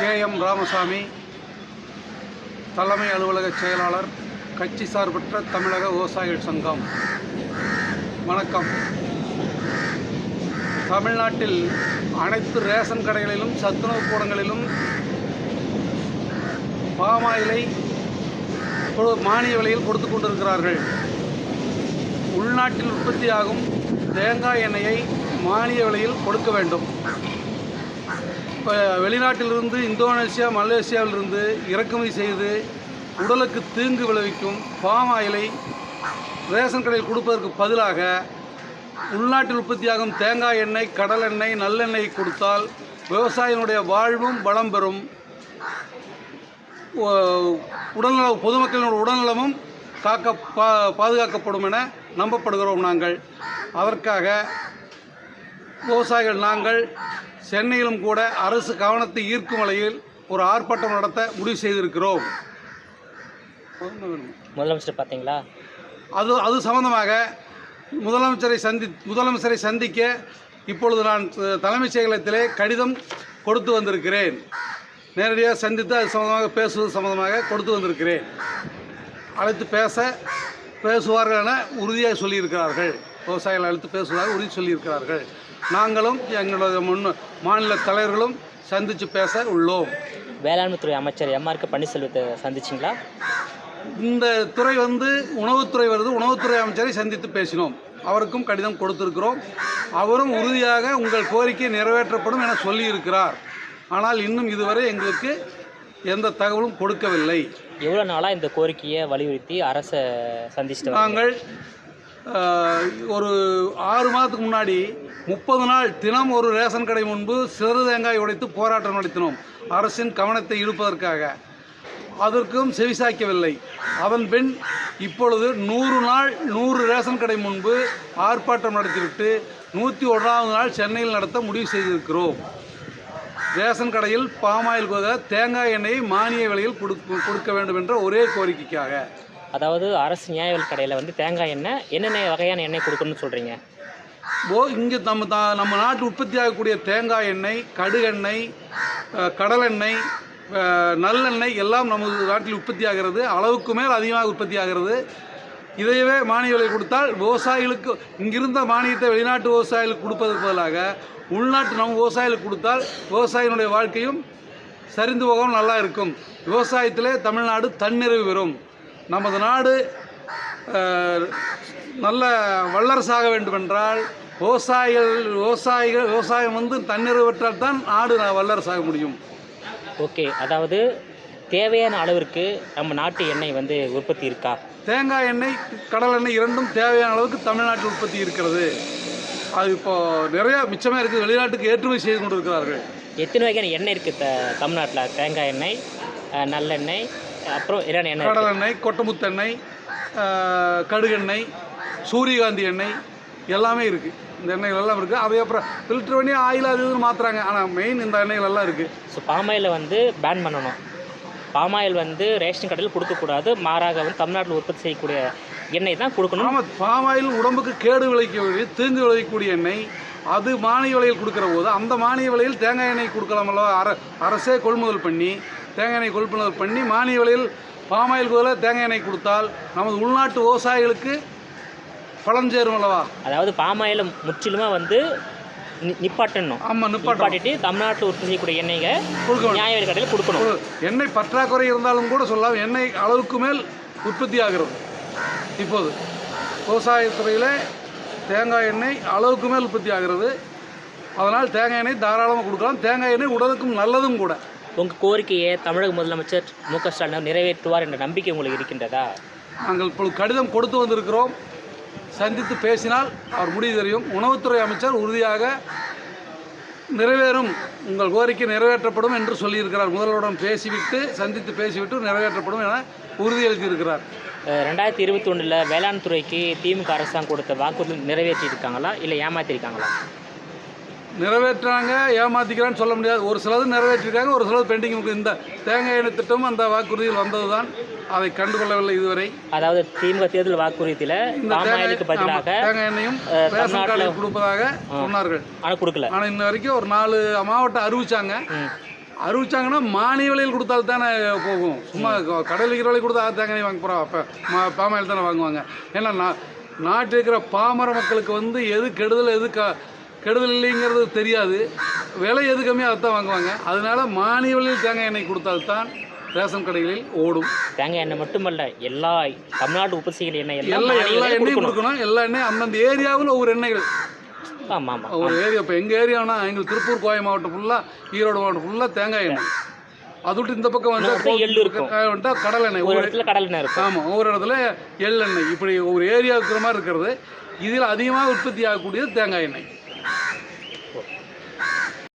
KM Ramasamy, தலைமை அலுவலக செயலாளர், கட்சி சார்பற்ற தமிழக விவசாயிகள் சங்கம். வணக்கம். தமிழ்நாட்டில் அனைத்து ரேஷன் கடைகளிலும் சத்துணவு கூடங்களிலும் பாமாயிலை மானிய விலையில் கொடுத்து கொண்டிருக்கிறார்கள். உள்நாட்டில் உற்பத்தியாகும் தேங்காய் எண்ணெயை மானிய விலையில் கொடுக்க வேண்டும். இப்போ வெளிநாட்டிலிருந்து இந்தோனேசியா, மலேசியாவிலிருந்து இறக்குமதி செய்து உடலுக்கு தீங்கு விளைவிக்கும் பாமாயிலை ரேஷன் கடையில் கொடுப்பதற்கு பதிலாக உள்நாட்டில் உற்பத்தியாகும் தேங்காய் எண்ணெய், கடல் எண்ணெய், நல்லெண்ணெய் கொடுத்தால் விவசாயினுடைய வாழ்வும் வளம் பெறும். உடல்நல பொதுமக்களினுடைய உடல்நலமும் பாதுகாக்கப்படும் என நம்பப்படுகிறோம். நாங்கள் அதற்காக விவசாயிகள் நாங்கள் சென்னையிலும் கூட அரசு கவனத்தை ஈர்க்கும் வகையில் ஒரு ஆர்ப்பாட்டம் நடத்த முடிவு செய்திருக்கிறோம். முதலமைச்சர் பார்த்தீங்களா? அது சம்பந்தமாக முதலமைச்சரை சந்திக்க இப்பொழுது நான் தலைமைச் செயலகத்திலே கடிதம் கொடுத்து வந்திருக்கிறேன். நேரடியாக சந்தித்து அது சம்பந்தமாக பேசுவது சம்பந்தமாக கொடுத்து வந்திருக்கிறேன். அழைத்து பேசுவார்கள் என உறுதியாக சொல்லியிருக்கிறார்கள். விவசாயிகள் அழைத்து பேசுவதாக உறுதி சொல்லியிருக்கிறார்கள். நாங்களும் எங்களுடைய மாநில தலைவர்களும் சந்தித்து பேச உள்ளோம். வேளாண்மை துறை அமைச்சர் MR பன்னீர்செல்வத்தை சந்திச்சிங்களா? இந்த துறை உணவுத்துறை வருது. உணவுத்துறை அமைச்சரை சந்தித்து பேசினோம். அவருக்கும் கடிதம் கொடுத்திருக்கிறோம். அவரும் உறுதியாக உங்கள் கோரிக்கை நிறைவேற்றப்படும் என சொல்லியிருக்கிறார். ஆனால் இன்னும் இதுவரை எங்களுக்கு எந்த தகவலும் கொடுக்கவில்லை. எவ்வளோ நாளாக இந்த கோரிக்கையை வலியுறுத்தி அரசை சந்திச்சுட்டு நாங்கள் ஒரு 6 மாதத்துக்கு முன்னாடி 30 நாள் தினம் ஒரு ரேஷன் கடை முன்பு சிறு தேங்காய் உடைத்து போராட்டம் நடத்தினோம், அரசின் கவனத்தை இழுப்பதற்காக. அதற்கும் செவிசாய்க்கவில்லை. அதன் பின் இப்பொழுது 100 நாள் 100 ரேஷன் கடை முன்பு ஆர்ப்பாட்டம் நடத்திவிட்டு 101ஆவது நாள் சென்னையில் நடத்த முடிவு செய்திருக்கிறோம். ரேஷன் கடையில் பாமாயில் தேங்காய் எண்ணெயை மானிய விலையில் கொடுக்க வேண்டும் என்ற ஒரே கோரிக்கைக்காக. அதாவது அரசு நியாய விலை கடையில் தேங்காய் எண்ணெய் என்னென்ன வகையான எண்ணெய் கொடுக்கணும்னு சொல்கிறீங்க? இங்கே நம்ம நாட்டு உற்பத்தி ஆகக்கூடிய தேங்காய் எண்ணெய், கடுகெண்ணெய், கடலெண்ணெய், நல்லெண்ணெய் எல்லாம் நமது நாட்டில் உற்பத்தி ஆகிறது. அளவுக்கு மேல் அதிகமாக உற்பத்தி ஆகிறது. இதையவே மானிய விலை கொடுத்தால் விவசாயிகளுக்கு இங்கிருந்த மானியத்தை வெளிநாட்டு விவசாயிகளுக்கு கொடுப்பதற்கு பதிலாக உள்நாட்டு நம்ம விவசாயிகளுக்கு கொடுத்தால் விவசாயினுடைய வாழ்க்கையும் சரிந்து போகவும் நல்லா இருக்கும். விவசாயத்திலே தமிழ்நாடு தன்னிறைவு பெறும். நமது நாடு நல்ல வல்லரசாக வேண்டுமென்றால் விவசாயம் தன்னிறைவு பெற்றால் தான் நாடு வல்லரசாக முடியும். ஓகே, அதாவது தேவையான அளவிற்கு நம்ம நாட்டு எண்ணெய் உற்பத்தி இருக்கா? தேங்காய் எண்ணெய், கடல் எண்ணெய் இரண்டும் தேவையான அளவுக்கு தமிழ்நாட்டில் உற்பத்தி இருக்கிறது. அது இப்போது நிறையா மிச்சமாக இருக்குது. வெளிநாட்டுக்கு ஏற்றுமதி செய்து கொண்டு இருக்கிறார்கள். எத்தனை வகையான எண்ணெய் இருக்குது தமிழ்நாட்டில்? தேங்காய் எண்ணெய், நல்லெண்ணெய், அப்புறம் என்னென்ன எண்ணெய்? கடல் எண்ணெய், கொட்டமுத்தெண்ணெய், கடுகெண்ணெய், சூரியகாந்தி எண்ணெய் எல்லாமே இருக்குது. இந்த எண்ணெய்கள் எல்லாம் இருக்குது. அதை அப்புறம் ஃபில்டர் பண்ணி ஆயில் அது இதுன்னு மாற்றுறாங்க. ஆனால் மெயின் இந்த எண்ணெய்கள் எல்லாம் இருக்குது. ஸோ பாமாயில் பேன் பண்ணணும். பாமாயில் ரேஷன் கடையில் கொடுக்கக்கூடாது. மாறாக தமிழ்நாட்டில் உற்பத்தி செய்யக்கூடிய எண்ணெய் தான் கொடுக்கணும். ஆமாம், பாமாயில் உடம்புக்கு கேடு விளைவிக்கக்கூடிய, தீங்கு விளைவிக்கக்கூடிய எண்ணெய். அது மானிய விலையில் கொடுக்குற போது அந்த மானிய விலையில் தேங்காய் எண்ணெய் கொடுக்கலாமல்ல. அரசே கொள்முதல் பண்ணி தேங்காய் எண்ணெய் கொள்முதல் பண்ணி மானிய விலையில் பாமாயில் போல தேங்காய் எண்ணெய் கொடுத்தால் நமது உள்நாட்டு விவசாயிகளுக்கு பலன் சேரும் அல்லவா? அதாவது பாமாயில் முற்றிலுமாக நிப்பாட்டணும். ஆமாம், நிப்பாட்டிட்டு தமிழ்நாட்டில் உற்பத்தி செய்யக்கூடிய எண்ணெயை நியாய விலை கடையில் கொடுக்கணும். எண்ணெய் பற்றாக்குறை இருந்தாலும் கூட சொல்லலாம், எண்ணெய் அளவுக்கு மேல் உற்பத்தி ஆகிறது. இப்போது விவசாயத்துறையில் தேங்காய் எண்ணெய் அளவுக்கு மேல் உற்பத்தி ஆகிறது. அதனால் தேங்காய் எண்ணெய் தாராளமாக கொடுக்கலாம். தேங்காய் எண்ணெய் உடலுக்கும் நல்லதும் கூட. உங்கள் கோரிக்கையை தமிழக முதலமைச்சர் M.K. ஸ்டாலின் நிறைவேற்றுவார் என்ற நம்பிக்கை உங்களுக்கு இருக்கின்றதா? நாங்கள் இப்பொழுது கடிதம் கொடுத்து வந்திருக்கிறோம். சந்தித்து பேசினால் அவர் முடிவு தெரியும். உணவுத்துறை அமைச்சர் உறுதியாக நிறைவேறும், உங்கள் கோரிக்கை நிறைவேற்றப்படும் என்று சொல்லியிருக்கிறார். முதல்வருடன் சந்தித்து பேசிவிட்டு நிறைவேற்றப்படும் என உறுதியளித்திருக்கிறார். 2021 வேளாண் துறைக்கு திமுக அரசாங்கம் கொடுத்த வாக்குறுதி நிறைவேற்றியிருக்காங்களா, இல்லை ஏமாற்றிருக்காங்களா? நிறைவேற்றாங்க, ஏமாற்றிக்கிறான்னு சொல்ல முடியாது. ஒரு சிலது நிறைவேற்றிருக்காங்க, ஒரு சிலது பெண்டிங் இருக்குது. இந்த தேங்காய் எண்ணெய் திட்டம் அந்த வாக்குறுதியில் வந்தது தான். அதை கண்டுகொள்ளவில்லை இதுவரை. அதாவது திமுக தேர்தல் வாக்குறுதியில் பாமாயிலுக்கு பதிலாக தேங்காய் எண்ணெயும் ரேஷன் கார்டில் கொடுப்பதாக சொன்னார்கள். ஆனால் கொடுக்கல. ஆனால் இன்ன வரைக்கும் ஒரு 4 மாவட்டம் அறிவிச்சாங்க. அறிவிச்சாங்கன்னா மானிய விலையில் கொடுத்தால் தானே போகும். சும்மா கடல் விற்கிற விலை கொடுத்தா தேங்காய் எண்ணெய் வாங்க போகிறோம். அப்போ பாமாயில் தானே வாங்குவாங்க. ஏன்னா நாட்டில் இருக்கிற பாமர மக்களுக்கு வந்து எது கெடுதல் எது கெடுதல் இல்லைங்கிறது தெரியாது. விலை எது கம்மியாக அதை தான் வாங்குவாங்க. அதனால மானிய விலையில் தேங்காய் எண்ணெய் கொடுத்தால்தான் ரேஷன் கடைகளில் ஓடும். தேங்காய் எண்ணெய் மட்டுமல்ல, எல்லா தமிழ்நாட்டு உற்பத்தி செய்கிற எண்ணெய் எல்லா எண்ணெயும் கொடுக்கணும். எல்லா எண்ணெயும் அந்தந்த ஏரியாவில் ஒவ்வொரு எண்ணெய்கள். ஆமாம் ஆமாம். ஒரு ஏரியா இப்போ எங்கள் ஏரியானா எங்களுக்கு திருப்பூர் கோவை மாவட்டம் ஃபுல்லாக ஈரோடு மாவட்டம் ஃபுல்லாக தேங்காய் எண்ணெய். அது விட்டு இந்த பக்கம் வந்து எள்ளு இருக்கும், கடல் எண்ணெய். ஒரு இடத்துல கடல் எண்ணெய் இருக்கும். ஆமாம், ஒவ்வொரு இடத்துல எள்ளெண்ணெய். இப்படி ஒரு ஏரியா இருக்கிற மாதிரி இருக்கிறது. இதில் அதிகமாக உற்பத்தி ஆகக்கூடியது தேங்காய் எண்ணெய்.